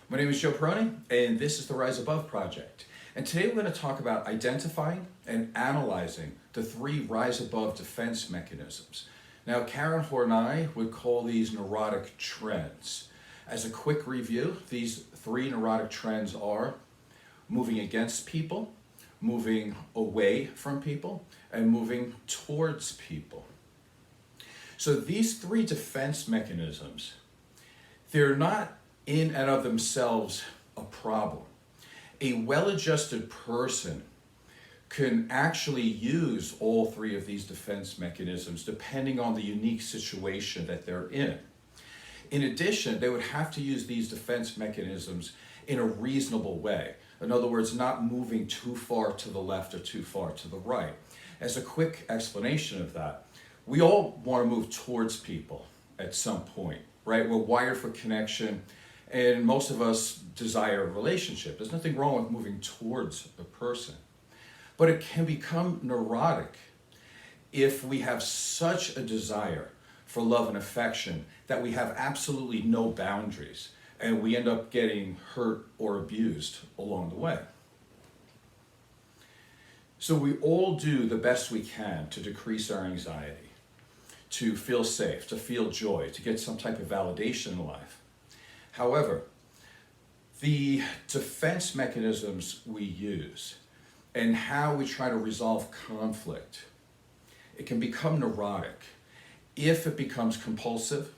My name is Joe Peroni, and this is the Rise Above Project. And today we're going to talk about identifying and analyzing the three Rise Above defense mechanisms. Now, Karen Horney would call these neurotic trends. As a quick review, these three neurotic trends are moving against people, moving away from people, and moving towards people. So these three defense mechanisms, they're not in and of themselves a problem. A well-adjusted person can actually use all three of these defense mechanisms depending on the unique situation that they're in. In addition, they would have to use these defense mechanisms in a reasonable way. In other words, not moving too far to the left or too far to the right. As a quick explanation of that, we all want to move towards people at some point, right? We're wired for connection, and most of us desire a relationship. There's nothing wrong with moving towards a person. But it can become neurotic if we have such a desire for love and affection that we have absolutely no boundaries, and we end up getting hurt or abused along the way. So we all do the best we can to decrease our anxiety, to feel safe, to feel joy, to get some type of validation in life. However, the defense mechanisms we use and how we try to resolve conflict, it can become neurotic if it becomes compulsive,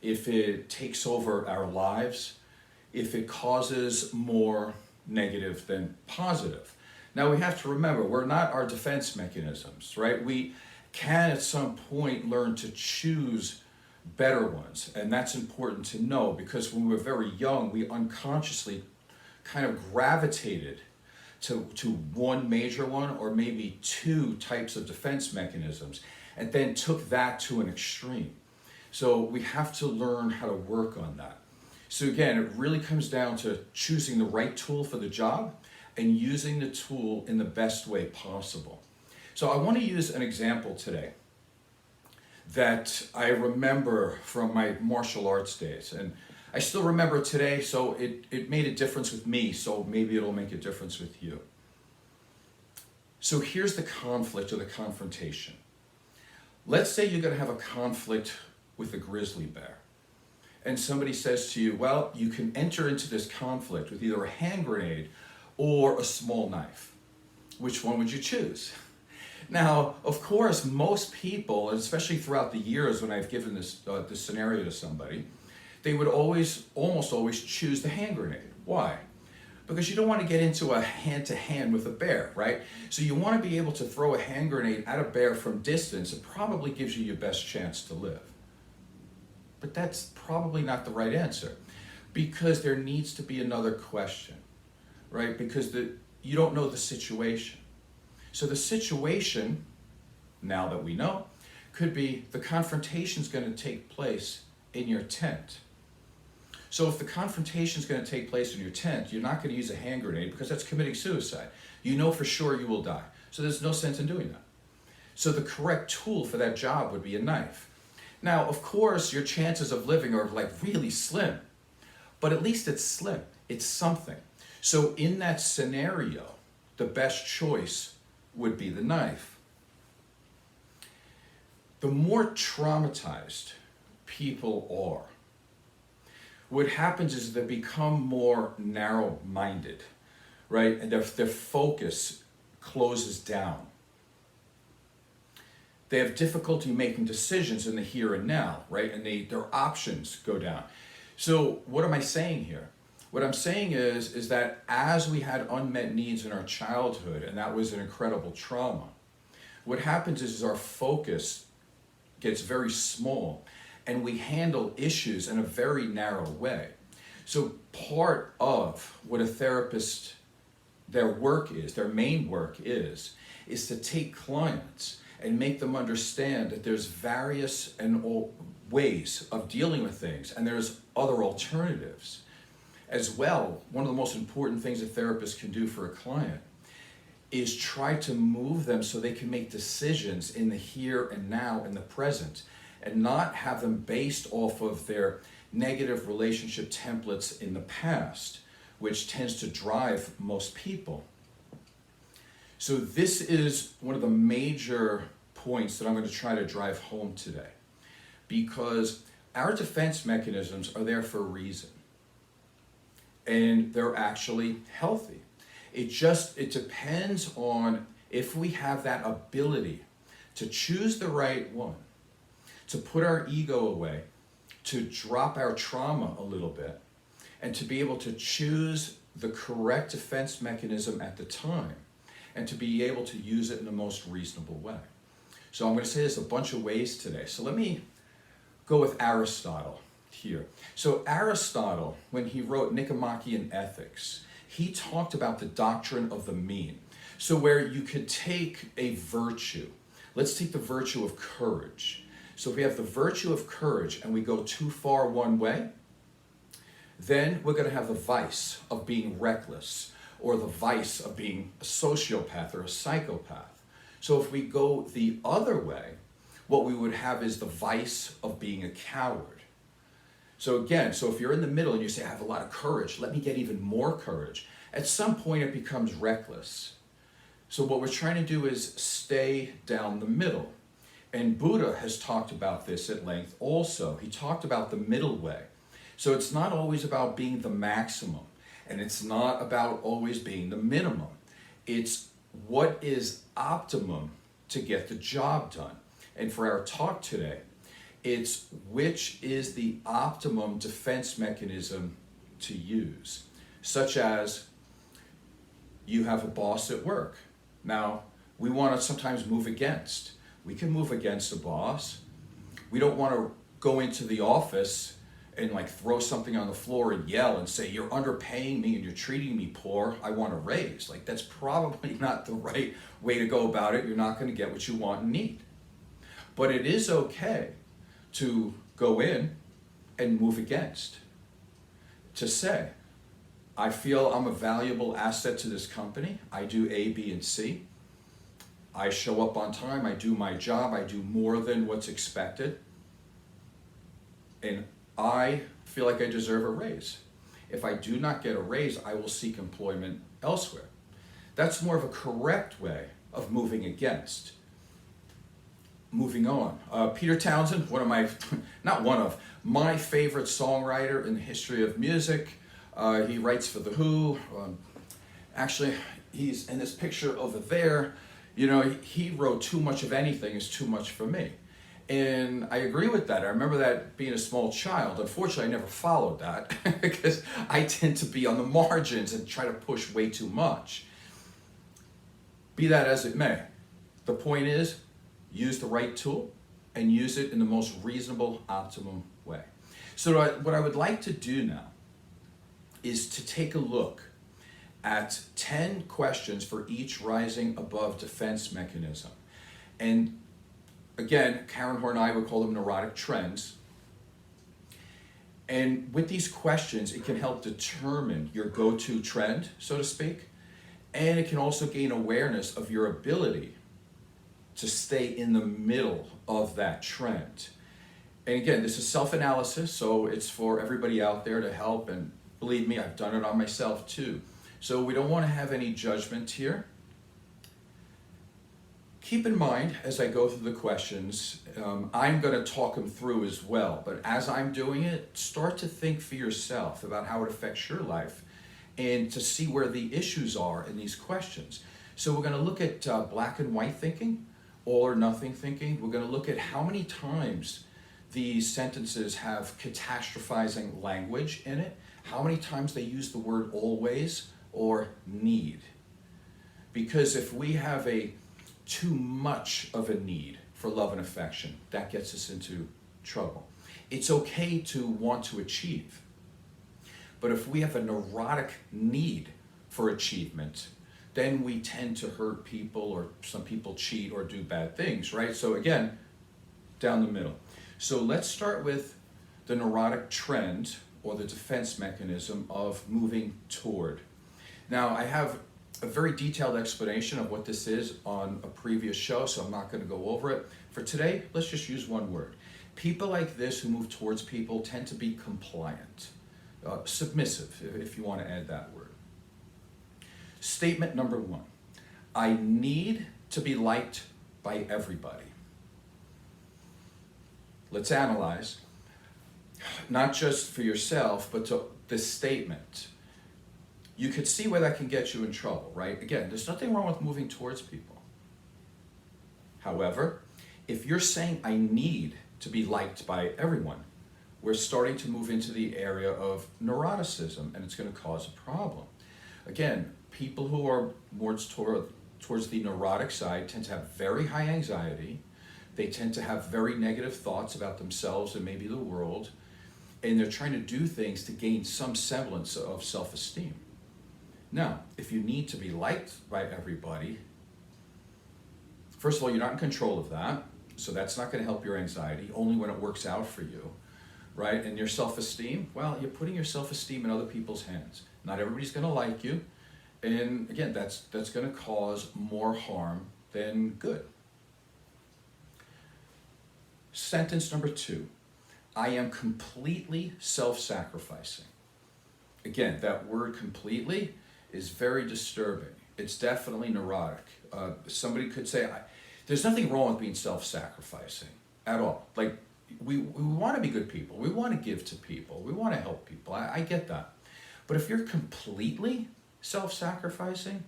if it takes over our lives, if it causes more negative than positive. Now we have to remember, we're not our defense mechanisms, right? We can at some point learn to choose better ones, and that's important to know because when we were very young, we unconsciously kind of gravitated to one major one or maybe two types of defense mechanisms and then took that to an extreme. So we have to learn how to work on that. So again, it really comes down to choosing the right tool for the job and using the tool in the best way possible. So I want to use an example today that I remember from my martial arts days. And I still remember it today, so it made a difference with me, so maybe it'll make a difference with you. So here's the conflict or the confrontation. Let's say you're going to have a conflict with a grizzly bear. And somebody says to you, well, you can enter into this conflict with either a hand grenade or a small knife. Which one would you choose? Now, of course, most people, especially throughout the years when I've given this scenario to somebody, they would almost always choose the hand grenade. Why? Because you don't want to get into a hand-to-hand with a bear, right? So you want to be able to throw a hand grenade at a bear from distance. It probably gives you your best chance to live. But that's probably not the right answer because there needs to be another question, right? Because you don't know the situation. So the situation, now that we know, could be the confrontation is going to take place in your tent. So if the confrontation is going to take place in your tent, you're not going to use a hand grenade because that's committing suicide. You know for sure you will die. So there's no sense in doing that. So the correct tool for that job would be a knife. Now, of course, your chances of living are like really slim, but at least it's slim. It's something. So in that scenario, the best choice would be the knife. The more traumatized people are, what happens is they become more narrow-minded, right? And their focus closes down. They have difficulty making decisions in the here and now, right? And their options go down. So what am I saying here? What I'm saying is that as we had unmet needs in our childhood, and that was an incredible trauma, what happens is our focus gets very small and we handle issues in a very narrow way. So part of what a therapist, their work is, their main work is to take clients and make them understand that there's various ways of dealing with things and there's other alternatives. As well, one of the most important things a therapist can do for a client is try to move them so they can make decisions in the here and now, in the present, and not have them based off of their negative relationship templates in the past, which tends to drive most people. So this is one of the major points that I'm going to try to drive home today, because our defense mechanisms are there for a reason, and they're actually healthy. It depends on if we have that ability to choose the right one, to put our ego away, to drop our trauma a little bit, and to be able to choose the correct defense mechanism at the time, and to be able to use it in the most reasonable way. So I'm going to say this a bunch of ways today. So let me go with Aristotle here. So Aristotle, when he wrote Nicomachean Ethics, he talked about the doctrine of the mean. So where you could take a virtue, let's take the virtue of courage. So if we have the virtue of courage and we go too far one way, then we're going to have the vice of being reckless, or the vice of being a sociopath or a psychopath. So if we go the other way, what we would have is the vice of being a coward. So again, so if you're in the middle and you say, I have a lot of courage, let me get even more courage, at some point it becomes reckless. So what we're trying to do is stay down the middle. And Buddha has talked about this at length also. He talked about the middle way. So it's not always about being the maximum, and it's not about always being the minimum. It's what is optimum to get the job done. And for our talk today, it's which is the optimum defense mechanism to use, such as you have a boss at work. Now, we want to sometimes move against. We can move against a boss. We don't want to go into the office and like throw something on the floor and yell and say, you're underpaying me and you're treating me poor, I want a raise. Like, that's probably not the right way to go about it. You're not going to get what you want and need. But it is okay to go in and move against. To say, I feel I'm a valuable asset to this company. I do A, B, and C. I show up on time. I do my job. I do more than what's expected. And I feel like I deserve a raise. If I do not get a raise, I will seek employment elsewhere. That's more of a correct way of moving against. Moving on. Peter Townsend, my favorite songwriter in the history of music. He writes for The Who. Actually, he's in this picture over there. You know, he wrote Too Much of Anything is Too Much for Me. And I agree with that. I remember that being a small child. Unfortunately, I never followed that because I tend to be on the margins and try to push way too much. Be that as it may, the point is, use the right tool and use it in the most reasonable, optimum way. So what I would like to do now is to take a look at 10 questions for each rising above defense mechanism. And again, Karen Horn and I would call them neurotic trends. And with these questions, it can help determine your go-to trend, so to speak, and it can also gain awareness of your ability to stay in the middle of that trend. And again, this is self-analysis, so it's for everybody out there to help, and believe me, I've done it on myself too. So we don't want to have any judgment here. Keep in mind, as I go through the questions, I'm going to talk them through as well, but as I'm doing it, start to think for yourself about how it affects your life and to see where the issues are in these questions. So we're going to look at black and white thinking, all or nothing thinking. We're going to look at how many times these sentences have catastrophizing language in it, how many times they use the word always or need. Because if we have too much of a need for love and affection, that gets us into trouble. It's okay to want to achieve. But if we have a neurotic need for achievement, then we tend to hurt people, or some people cheat or do bad things, right? So again, down the middle. So let's start with the neurotic trend, or the defense mechanism of moving toward. Now, I have a very detailed explanation of what this is on a previous show, so I'm not going to go over it. For today, let's just use one word. People like this who move towards people tend to be compliant, submissive, if you want to add that word. Statement number 1, I need to be liked by everybody. Let's analyze, not just for yourself, but to this statement. You could see where that can get you in trouble, right? Again, there's nothing wrong with moving towards people. However, if you're saying I need to be liked by everyone, we're starting to move into the area of neuroticism, and it's going to cause a problem. Again, people who are more towards the neurotic side tend to have very high anxiety. They tend to have very negative thoughts about themselves and maybe the world, and they're trying to do things to gain some semblance of self-esteem. Now, if you need to be liked by everybody, first of all, you're not in control of that, so that's not going to help your anxiety, only when it works out for you, right? And your self-esteem, well, you're putting your self-esteem in other people's hands. Not everybody's going to like you, and again, that's going to cause more harm than good. Sentence number 2, I am completely self-sacrificing. Again, that word completely is very disturbing. It's definitely neurotic. Somebody could say, there's nothing wrong with being self-sacrificing at all. Like, we want to be good people. We want to give to people. We want to help people. I get that. But if you're completely self-sacrificing,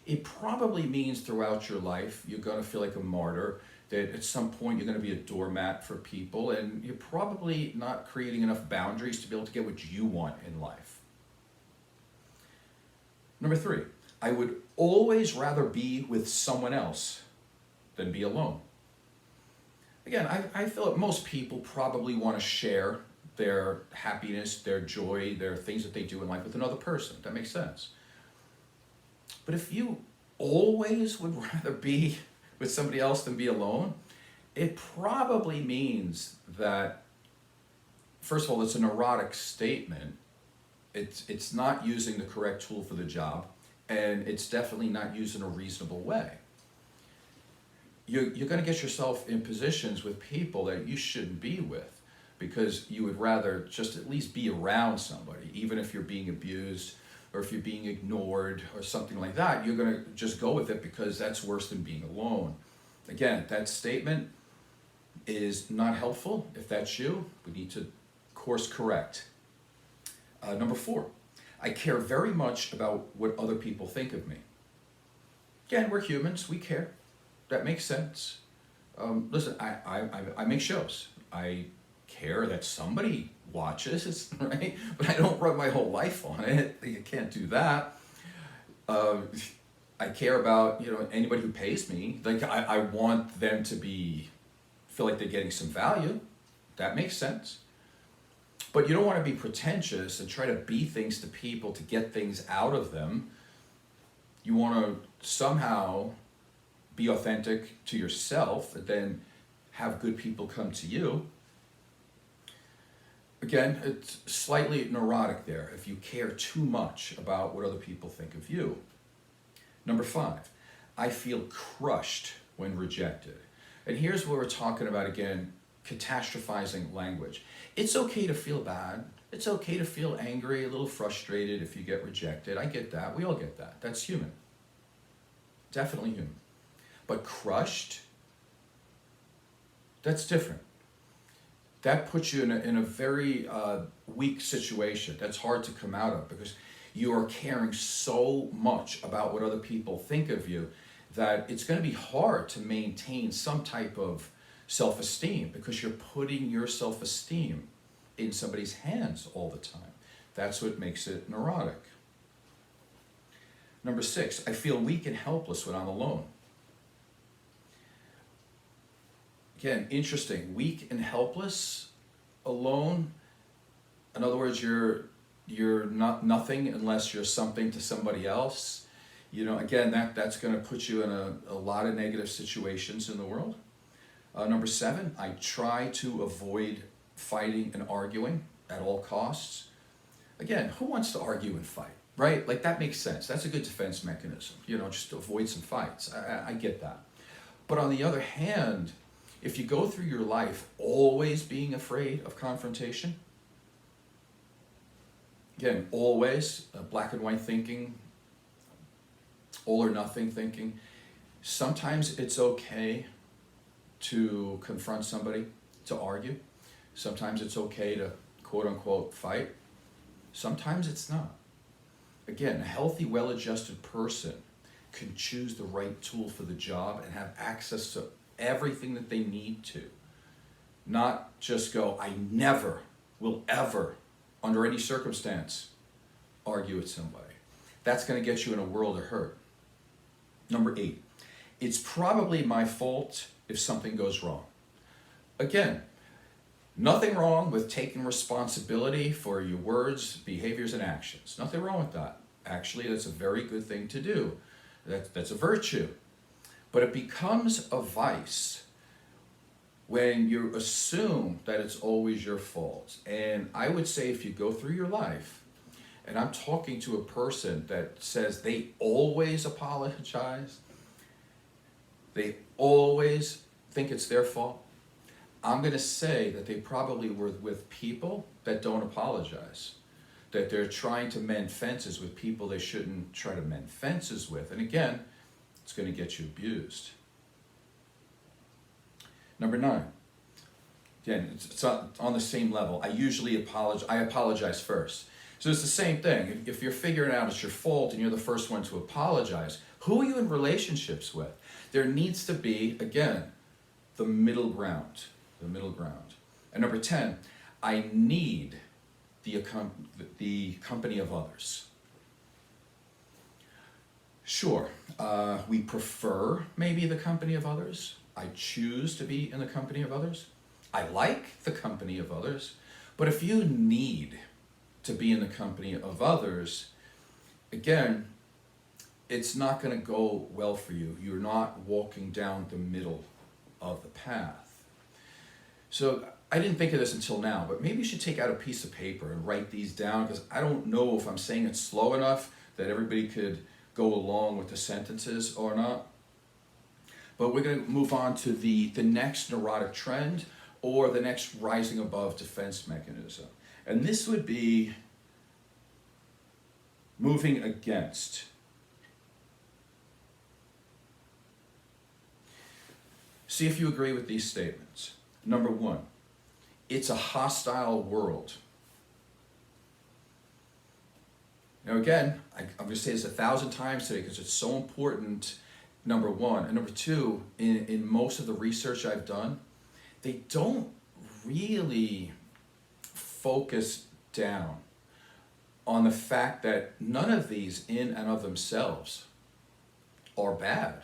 it probably means throughout your life you're going to feel like a martyr, that at some point you're going to be a doormat for people, and you're probably not creating enough boundaries to be able to get what you want in life. Number 3, I would always rather be with someone else than be alone. Again, I feel that most people probably want to share their happiness, their joy, their things that they do in life with another person. That makes sense. But if you always would rather be with somebody else than be alone, it probably means that, first of all, it's a neurotic statement. It's not using the correct tool for the job, and it's definitely not used in a reasonable way. You're going to get yourself in positions with people that you shouldn't be with, because you would rather just at least be around somebody, even if you're being abused or if you're being ignored or something like that. You're going to just go with it because that's worse than being alone. Again, that statement is not helpful. If that's you, we need to course correct. Number 4, I care very much about what other people think of me. Again, we're humans, we care. That makes sense. Listen, I make shows. I care that somebody watches, right? But I don't run my whole life on it. You can't do that. I care about, anybody who pays me. Like, I want them to feel like they're getting some value. That makes sense. But you don't want to be pretentious and try to be things to people to get things out of them. You want to somehow be authentic to yourself and then have good people come to you. Again, it's slightly neurotic there if you care too much about what other people think of you. Number 5, I feel crushed when rejected. And here's where we're talking about, again, catastrophizing language. It's okay to feel bad. It's okay to feel angry, a little frustrated if you get rejected. I get that. We all get that. That's human. Definitely human. But crushed, that's different. That puts you in a very weak situation. That's hard to come out of because you are caring so much about what other people think of you that it's going to be hard to maintain some type of self-esteem because you're putting your self-esteem in somebody's hands all the time. That's what makes it neurotic. Number 6, I feel weak and helpless when I'm alone. Again, interesting. Weak and helpless alone. In other words, you're not nothing unless you're something to somebody else. Again, that's going to put you in a lot of negative situations in the world. Number 7, I try to avoid fighting and arguing at all costs. Again, who wants to argue and fight, right? Like, that makes sense. That's a good defense mechanism, just to avoid some fights. I get that. But on the other hand, If you go through your life always being afraid of confrontation, again, always black and white thinking, all or nothing thinking, sometimes it's okay to confront somebody, to argue. Sometimes it's okay to quote unquote fight. Sometimes it's not. Again, a healthy, well-adjusted person can choose the right tool for the job and have access to everything that they need to. Not just go, I never will ever, under any circumstance, argue with somebody. That's going to get you in a world of hurt. Number 8, it's probably my fault if something goes wrong. Again, nothing wrong with taking responsibility for your words, behaviors, and actions. Nothing wrong with that. Actually, that's a very good thing to do. That's a virtue. But it becomes a vice when you assume that it's always your fault. And I would say if you go through your life, and I'm talking to a person that says they always apologize, they always think it's their fault, I'm going to say that they probably were with people that don't apologize, that they're trying to mend fences with people they shouldn't try to mend fences with. And again, it's going to get you abused. Number 9, again, it's on the same level. I usually apologize first. So it's the same thing. If you're figuring out it's your fault and you're the first one to apologize, who are you in relationships with? There needs to be, again, the middle ground. The middle ground. And number 10, I need the company of others. Sure, we prefer maybe the company of others. I choose to be in the company of others. I like the company of others. But if you need to be in the company of others, again, it's not going to go well for you. You're not walking down the middle of the path. So I didn't think of this until now, but maybe you should take out a piece of paper and write these down, because I don't know if I'm saying it slow enough that everybody could go along with the sentences or not. But we're going to move on to the next neurotic trend, or the next rising above defense mechanism. And this would be moving against. See if you agree with these statements. Number 1, it's a hostile world. Now again, I'm going to say this 1,000 times today because it's so important, number 1. And number 2, in most of the research I've done, they don't really focus down on the fact that none of these in and of themselves are bad.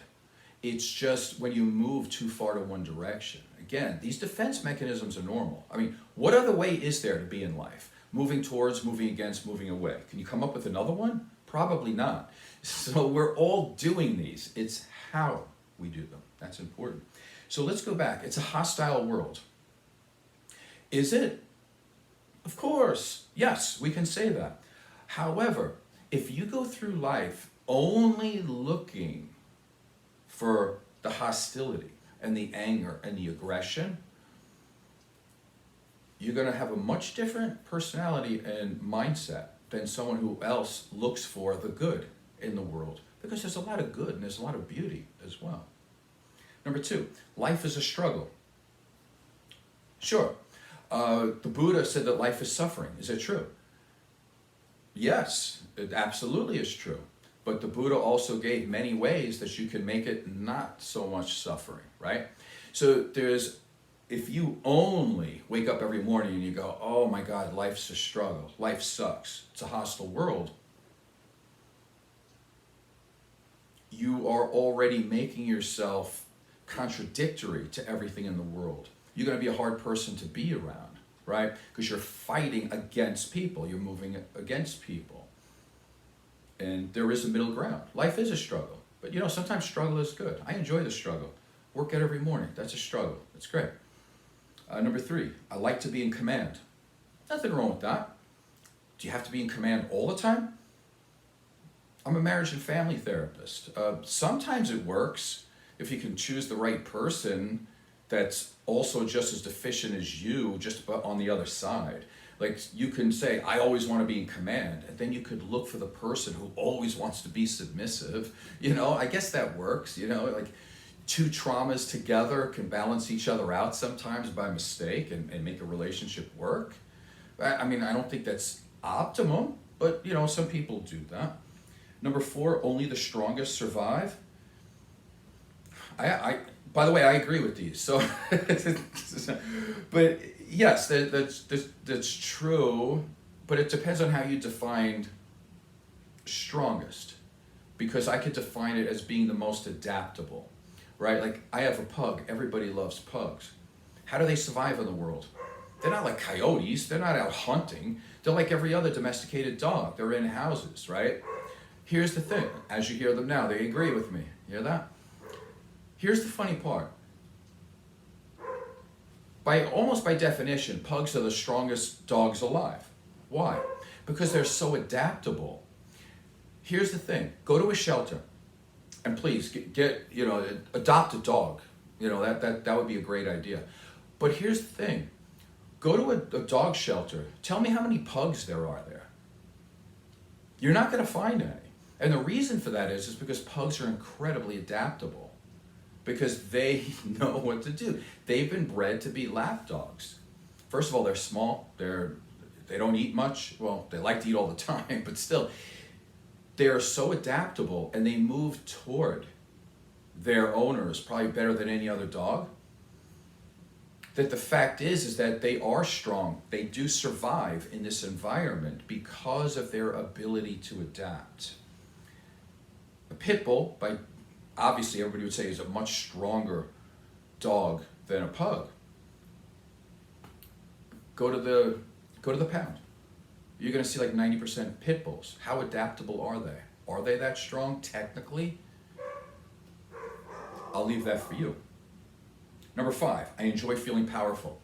It's just when you move too far to one direction. Again, these defense mechanisms are normal. I mean, what other way is there to be in life? Moving towards, moving against, moving away. Can you come up with another one? Probably not. So we're all doing these. It's how we do them. That's important. So let's go back. It's a hostile world. Is it? Of course. Yes, we can say that. However, if you go through life only looking for the hostility and the anger and the aggression, you're going to have a much different personality and mindset than someone who else looks for the good in the world, because there's a lot of good and there's a lot of beauty as well. Number 2, life is a struggle. Sure, the Buddha said that life is suffering. Is it true? Yes, it absolutely is true. But the Buddha also gave many ways that you can make it not so much suffering, right? So if you only wake up every morning and you go, oh my God, life's a struggle, life sucks, it's a hostile world, you are already making yourself contradictory to everything in the world. You're going to be a hard person to be around, right? Because you're fighting against people, you're moving against people. And there is a middle ground. Life is a struggle, but sometimes struggle is good. I enjoy the struggle. Work out every morning, that's a struggle. It's great. Number 3, I like to be in command. Nothing wrong with that. Do you have to be in command all the time? I'm a marriage and family therapist. Sometimes it works if you can choose the right person that's also just as deficient as you, just about on the other side. Like you can say, I always want to be in command, and then you could look for the person who always wants to be submissive. I guess that works, like two traumas together can balance each other out sometimes by mistake and make a relationship work. I mean, I don't think that's optimum, but some people do that. Number 4, only the strongest survive. I by the way, I agree with these. So, but yes, that's true. But it depends on how you define strongest, because I could define it as being the most adaptable, right? Like I have a pug. Everybody loves pugs. How do they survive in the world? They're not like coyotes. They're not out hunting. They're like every other domesticated dog. They're in houses, right? Here's the thing. As you hear them now, they agree with me. Hear that? Here's the funny part. Almost by definition, pugs are the strongest dogs alive. Why? Because they're so adaptable. Here's the thing. Go to a shelter, and please adopt a dog. That would be a great idea. But here's the thing. Go to a dog shelter. Tell me how many pugs there are there. You're not going to find any. And the reason for that is because pugs are incredibly adaptable, because they know what to do. They've been bred to be lap dogs. First of all, they're small. They don't eat much. Well, they like to eat all the time, but still, they are so adaptable, and they move toward their owners probably better than any other dog. That the fact is that they are strong. They do survive in this environment because of their ability to adapt. A pit bull, obviously everybody would say, is a much stronger dog than a pug. Go to the pound. You're going to see like 90% pit bulls. How adaptable are they? Are they that strong technically? I'll leave that for you. Number 5, I enjoy feeling powerful.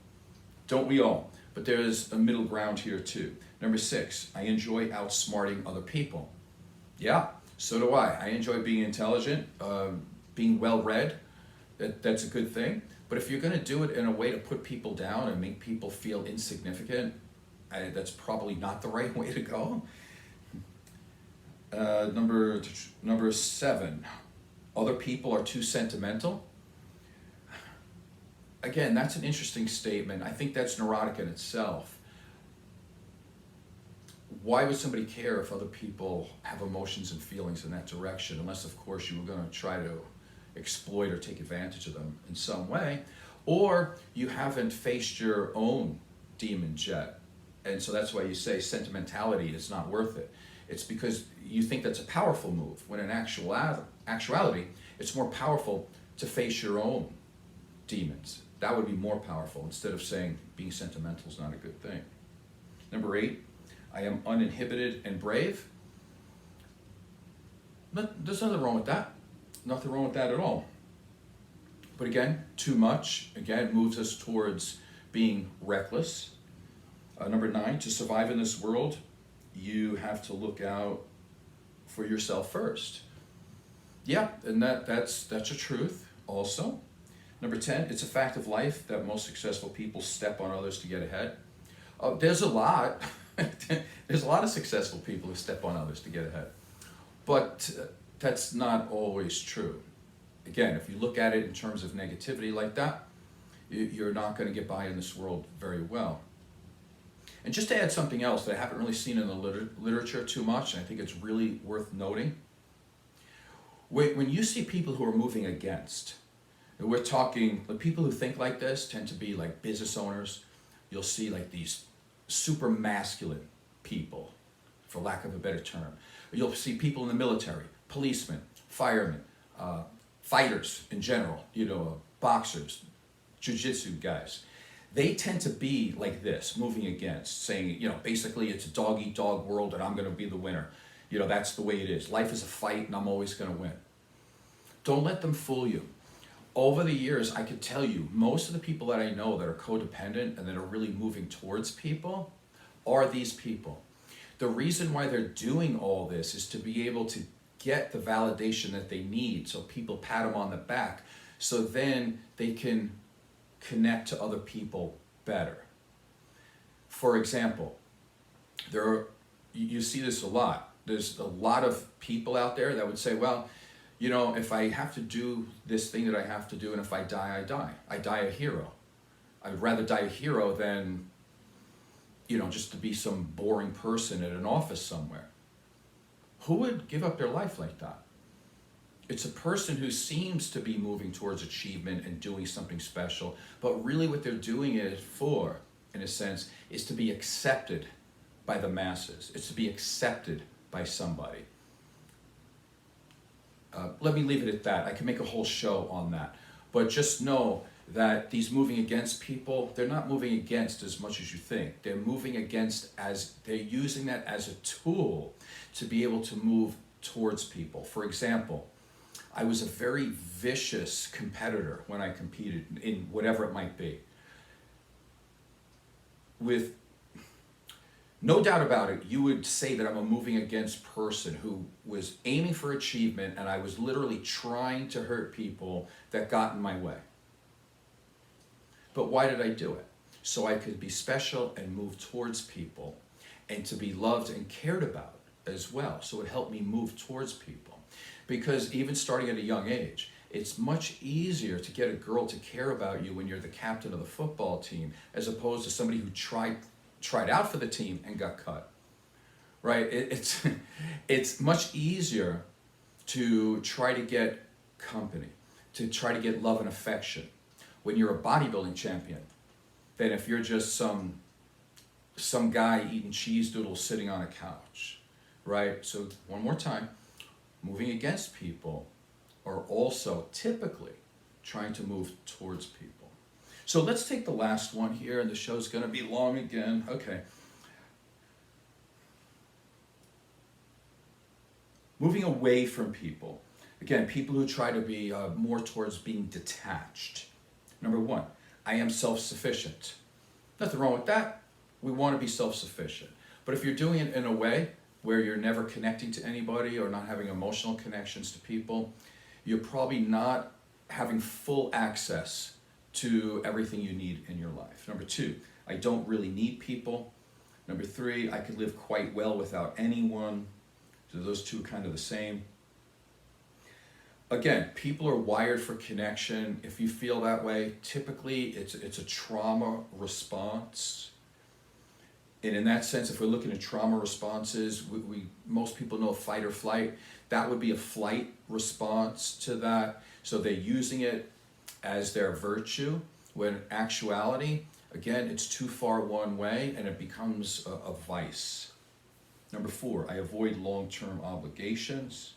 Don't we all? But there's a middle ground here too. Number 6, I enjoy outsmarting other people. Yeah, so do I. I enjoy being intelligent, being well-read. That's a good thing. But if you're going to do it in a way to put people down and make people feel insignificant, that's probably not the right way to go. Number 7, other people are too sentimental. Again, that's an interesting statement. I think that's neurotic in itself. Why would somebody care if other people have emotions and feelings in that direction, unless, of course, you were going to try to exploit or take advantage of them in some way, or you haven't faced your own demons yet. And so that's why you say sentimentality is not worth it. It's because you think that's a powerful move, when in actuality, it's more powerful to face your own demons. That would be more powerful, instead of saying being sentimental is not a good thing. Number 8, I am uninhibited and brave. There's nothing wrong with that. Nothing wrong with that at all. But again, too much, again, moves us towards being reckless. Number 9, to survive in this world, you have to look out for yourself first. Yeah, and that's a truth also. Number 10, it's a fact of life that most successful people step on others to get ahead. There's a lot of successful people who step on others to get ahead. But that's not always true. Again, if you look at it in terms of negativity like that, you're not going to get by in this world very well. And just to add something else that I haven't really seen in the literature too much, and I think it's really worth noting, when you see people who are moving against, and we're talking, the people who think like this tend to be like business owners. You'll see like these super masculine people, for lack of a better term. You'll see people in the military, policemen, firemen, fighters in general, boxers, jiu-jitsu guys. They tend to be like this, moving against, saying, basically it's a dog-eat-dog world and I'm going to be the winner. That's the way it is. Life is a fight and I'm always going to win. Don't let them fool you. Over the years, I could tell you, most of the people that I know that are codependent and that are really moving towards people are these people. The reason why they're doing all this is to be able to get the validation that they need, so people pat them on the back, so then they can connect to other people better. For example, you see this a lot. There's a lot of people out there that would say, well, if I have to do this thing that I have to do, and if I die, I die. I die a hero. I'd rather die a hero than, just to be some boring person in an office somewhere. Who would give up their life like that? It's a person who seems to be moving towards achievement and doing something special, but really what they're doing it for, in a sense, is to be accepted by the masses. It's to be accepted by somebody. Let me leave it at that. I can make a whole show on that. But just know that these moving against people, they're not moving against as much as you think. They're moving against as they're using that as a tool to be able to move towards people. For example, I was a very vicious competitor when I competed in whatever it might be. With no doubt about it, you would say that I'm a moving against person who was aiming for achievement, and I was literally trying to hurt people that got in my way. But why did I do it? So I could be special and move towards people, and to be loved and cared about as well. So it helped me move towards people. Because even starting at a young age, it's much easier to get a girl to care about you when you're the captain of the football team, as opposed to somebody who tried out for the team and got cut, right? It's much easier to try to get company, to try to get love and affection when you're a bodybuilding champion than if you're just some guy eating cheese doodles sitting on a couch, right? So one more time, moving against people are also typically trying to move towards people. So let's take the last one here, and the show's going to be long again. Okay. Moving away from people. Again, people who try to be more towards being detached. Number one, I am self-sufficient. Nothing wrong with that. We want to be self-sufficient. But if you're doing it in a way where you're never connecting to anybody or not having emotional connections to people, you're probably not having full access to everything you need in your life. Number two, I don't really need people. Number three, I could live quite well without anyone. So those two are kind of the same. Again, people are wired for connection. If you feel that way, typically it's a trauma response. And in that sense, if we're looking at trauma responses, most people know fight or flight. That would be a flight response to that. So they're using it as their virtue, when in actuality, again, it's too far one way and it becomes a vice. Number four, I avoid long-term obligations.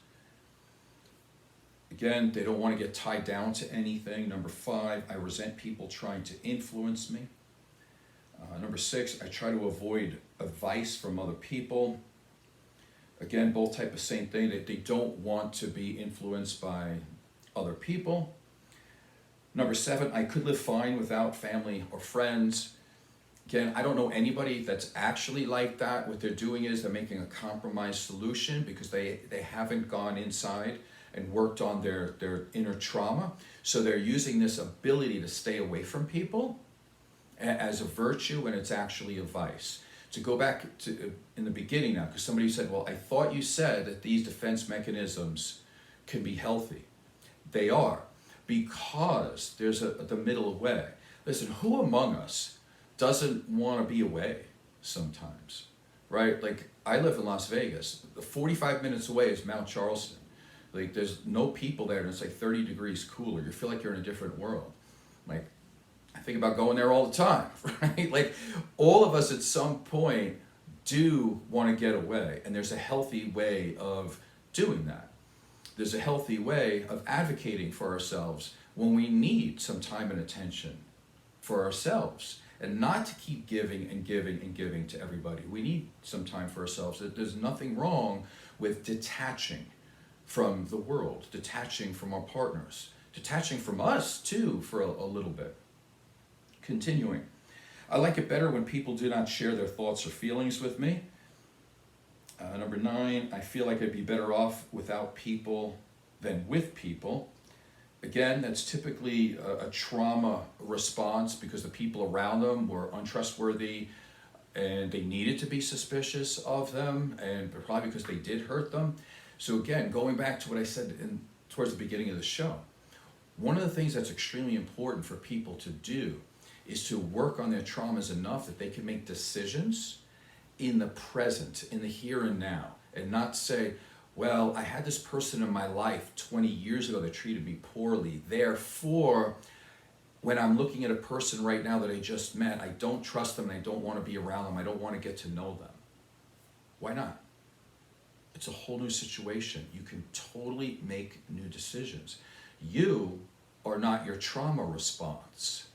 Again, they don't want to get tied down to anything. Number five, I resent people trying to influence me. Number six, I try to avoid advice from other people. Again, both type of same thing. They don't want to be influenced by other people. Number seven, I could live fine without family or friends. Again, I don't know anybody that's actually like that. What they're doing is they're making a compromise solution because they haven't gone inside and worked on their inner trauma. So they're using this ability to stay away from people as a virtue when it's actually a vice. To go back to in the beginning now, because somebody said, well, I thought you said that these defense mechanisms can be healthy. They are, because there's the middle way. Listen, who among us doesn't want to be away sometimes, right? Like, I live in Las Vegas. 45 minutes away is Mount Charleston. Like, there's no people there, and it's like 30 degrees cooler. You feel like you're in a different world. Like, I think about going there all the time, right? Like, all of us at some point do want to get away, and there's a healthy way of doing that. There's a healthy way of advocating for ourselves when we need some time and attention for ourselves, and not to keep giving and giving and giving to everybody. We need some time for ourselves. There's nothing wrong with detaching from the world, detaching from our partners, detaching from us too for a little bit. Continuing, I like it better when people do not share their thoughts or feelings with me. Number 9, I feel like I'd be better off without people than with people. Again, that's typically a trauma response because the people around them were untrustworthy and they needed to be suspicious of them, and probably because they did hurt them. So again, going back to what I said towards the beginning of the show, one of the things that's extremely important for people to do is to work on their traumas enough that they can make decisions in the present, in the here and now, and not say, well, I had this person in my life 20 years ago that treated me poorly. Therefore, when I'm looking at a person right now that I just met, I don't trust them and I don't want to be around them. I don't want to get to know them. Why not? It's a whole new situation. You can totally make new decisions. You are not your trauma response.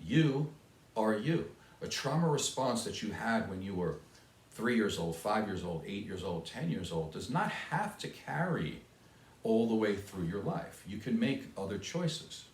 You are you. A trauma response that you had when you were 3 years old, 5 years old, 8 years old, 10 years old does not have to carry all the way through your life. You can make other choices.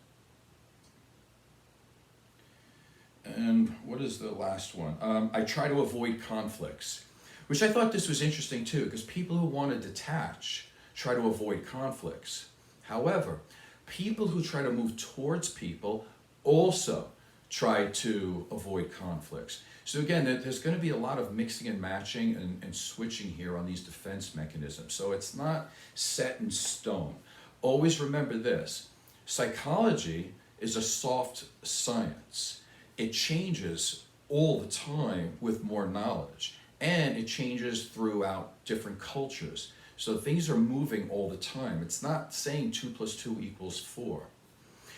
And what is the last one? I try to avoid conflicts, which I thought this was interesting too, because people who want to detach try to avoid conflicts. However, people who try to move towards people also try to avoid conflicts. So again, there's going to be a lot of mixing and matching and switching here on these defense mechanisms. So it's not set in stone. Always remember this. Psychology is a soft science. It changes all the time with more knowledge, and it changes throughout different cultures. So things are moving all the time. It's not saying 2 + 2 = 4.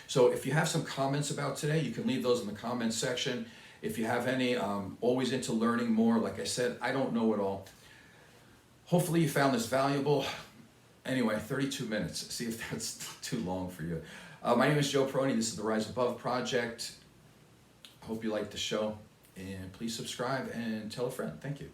So if you have some comments about today, you can leave those in the comments section. If you have any, always into learning more. Like I said, I don't know it all. Hopefully you found this valuable. Anyway, 32 minutes. See if that's too long for you. My name is Joe Peroni. This is the Rise Above Project. Hope you liked the show. And please subscribe and tell a friend. Thank you.